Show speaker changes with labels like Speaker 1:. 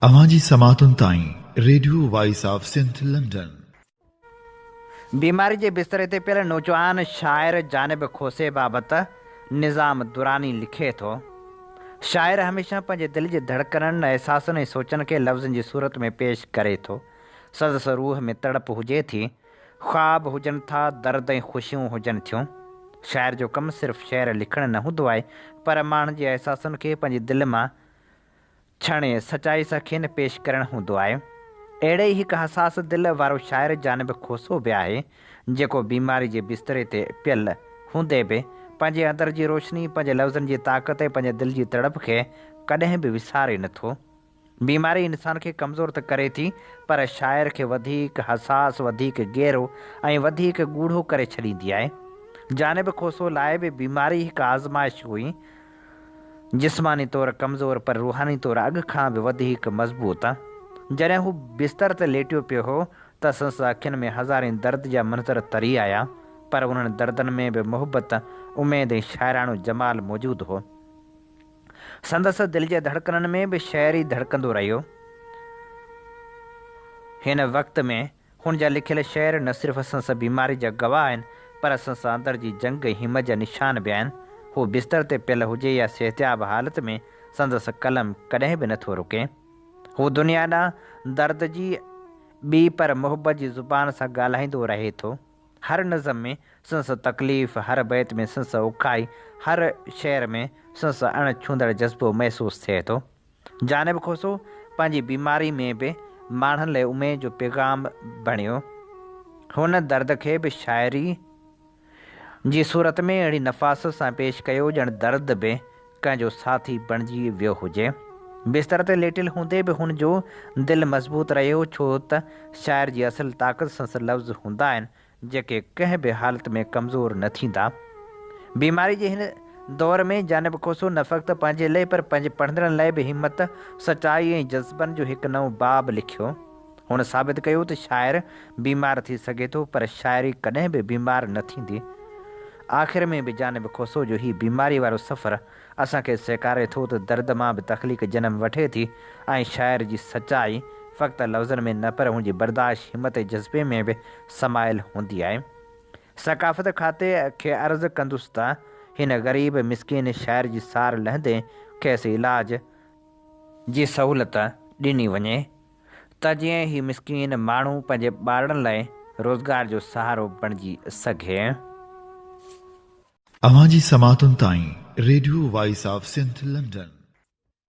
Speaker 1: अवांजी समातुन ताईं radio voice of Sindh London.
Speaker 2: बीमारी के बिस्तरे ते पियल नौजवान शायर जानिब खोसे बाबति निज़ाम दुरानी लिखे थो। शायर हमेशह पंहिंजे दिल जी धड़कननि, एहसासनि ऐं सोचनि खे लफ़्ज़नि जी सूरत में पेश करे थो। सदस रूह में तड़प हुजे थी, ख़्वाब हुजनि था, दर्द ऐं ख़ुशियूं हुजनि थियूं। शायर जो कमु सिर्फ़ु शेर लिखणु न हूंदो आहे, पर माण्हुनि जे एहसासनि खे पंहिंजे दिलि मां छणे सचाई सां खेनि पेश करणु हूंदो आहे। अहिड़े ई हिकु हसास दिलि वारो शाइर जानिब खोसो बि आहे, जेको बीमारी जे बिस्तरे ते पियल हूंदे बि पंहिंजे अंदर जी रोशनी, पंहिंजे लफ़्ज़नि जी ताक़त ऐं पंहिंजे दिलि जी तड़प खे कॾहिं बि विसारे नथो। बीमारी इंसान खे कमज़ोर त करे थी, पर शाइर खे वधीक हसास, वधीक गहरो ऐं वधीक गूढ़ो करे छॾींदी आहे। जानिब खोसो लाइ बि बीमारी हिकु आज़माइश हुई। जिस्मानी तौरु कमज़ोर, पर रूहानी तौरु अॻु खां बि वधीक मज़बूत। जॾहिं हू बिस्तर ते लेटियो पियो हो त संदसि अखियुनि में हज़ारनि दर्द जा मंज़र तरी आया, पर उन्हनि दर्दनि में बि मुहबत, उमेद ऐं शाइराणो जमाल मौजूदु हो। संदसि दिलि जे धड़कननि में बि शाइरी धड़कंदो रहियो। हिन वक़्त में हुन जा लिखियल शेर न सिर्फ़ु संदसि बीमारी जा गवाह आहिनि, पर संदसि अंदर जी जंग ऐं हिमत जा निशान बि आहिनि। हू बिस्तर ते पियल हुजे या सिहतियाब हालत में, संदसि कलम कॾहिं बि नथो रुके। हू दुनिया ॾांहुं दर्द जी ॿी पर मुहबत जी ज़ुबान सां ॻाल्हाईंदो रहे थो। हर नज़म में संदसि तकलीफ़, हर बैत में संदसि उखाई, हर शेर में संदसि अण छूंदड़ जज़्बो महसूसु थिए थो। जानिब खोसो पंहिंजी बीमारी में बि माण्हुनि लाइ उमेद जो पैगाम बणियो। हुन दर्द खे बि शाइरी जी सूरत में अहिड़ी नफ़ासत सां पेश कयो, ॼण दर्द बि कंहिंजो साथी बणिजी वियो हुजे। बिस्तर ते लेटियल हूंदे बि हुन जो दिलि मज़बूत रहियो, छो त शाइर जी असुलु ताक़त संदसि लफ़्ज़ हूंदा आहिनि, जेके कंहिं बि हालत में कमज़ोर न थींदा। बीमारी जे हिन दौर में जानिब खोसो न फ़क़्ति पंहिंजे लाइ, पर पंहिंजे पढ़ंदड़नि लाइ बि हिमत, सचाई ऐं जज़्बनि जो हिकु नओं बाब लिखियो। हुन साबित कयो त शाइर बीमार थी सघे थो, पर शाइरी कॾहिं बि बीमार न थींदी। आख़िर में बि जानिब खोसो जो ही बीमारी वारो सफ़र असांखे सेखारे थो त दर्द मां बि तख़लीक़ जनम वठे थी, ऐं शाइर जी सचाई फ़क़्ति लफ़्ज़नि में न, पर हुनजी बर्दाश्त, हिमत ऐं जज़्बे में बि समायल हूंदी आहे। सक़ाफ़त खाते खे अर्ज़ु कंदुसि त हिन ग़रीब मिसकिन शाइर जी सार लहंदे खेसि इलाज जी सहूलियत ॾिनी वञे, त जीअं ही मिसकिन माण्हू पंहिंजे ॿारनि लाइ रोज़गार जो सहारो बणिजी सघे।
Speaker 1: अवांजी समातुन ताईं radio voice of Sindh London.